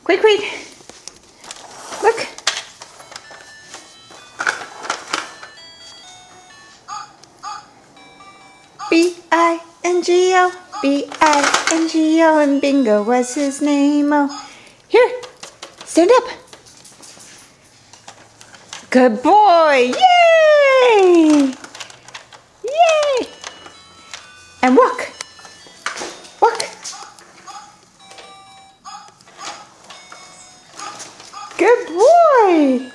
Quaid, Quaid. Look. B-I-N-G-O, B-I-N-G-O, and Bingo was his name. Oh, here, stand up. Good boy, yay! Yay! And walk. Walk. Good boy.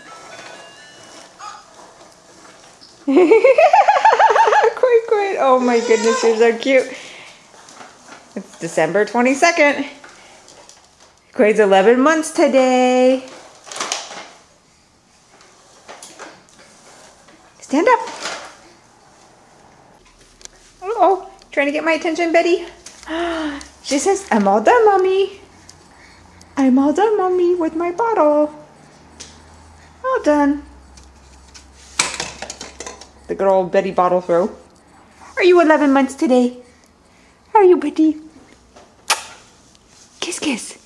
Quaid. Oh my goodness, you're so cute. It's December 22nd. Quaid's 11 months today. Stand up. Uh-oh, trying to get my attention, Betty. She says, I'm all done, Mommy. I'm all done, Mommy, with my bottle. All done. The good old Betty bottle throw. Are you 11 months today? Are you, Betty? Kiss, kiss.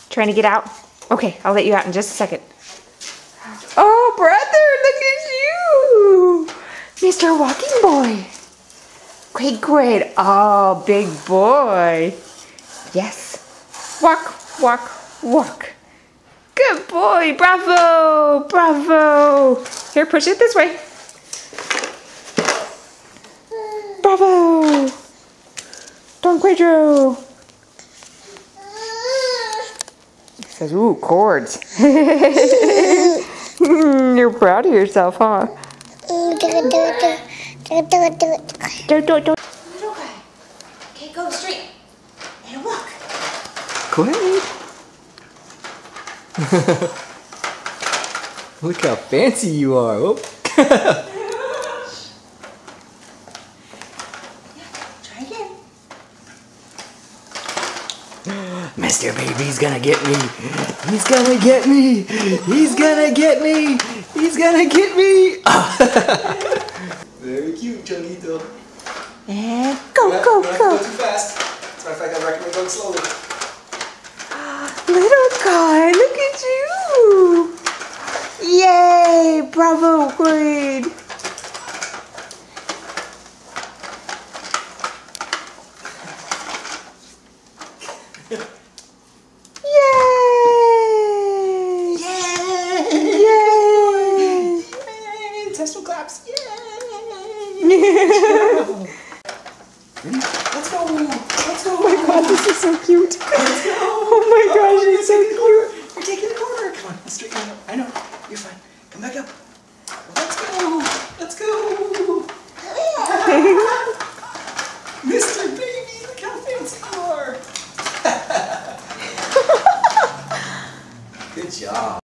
Trying to get out? Okay, I'll let you out in just a second. Oh, brother, look at you. Mr. Walking Boy. Quaid. Oh, big boy. Yes. Walk, walk, walk. Good boy. Bravo. Bravo. Here, push it this way. Bravo. Don Quadro. He says, ooh, chords. You're proud of yourself, huh? Do it. Little guy. Okay, go straight. And walk. Quaid. Look how fancy you are. Oh. Try again. Mr. Baby's gonna get me. He's gonna get me. He's gonna get me. He's gonna get me. Very cute, Chonguito. And go. Don't have to go too fast. As a matter of fact, I recommend going slowly. Little guy, look at you. Yay, bravo, Quaid. Yay! Yay! Yay! Test some claps. Yay! Let's go! Let's go! Oh my god, this is so cute. Let's go! Oh my gosh, it's so cute. You're taking the corner. Come on, let's straighten out. I know. You're fine. Come back up. Let's go! Let's go! Mr. Baby, look how fancy you are! Good job.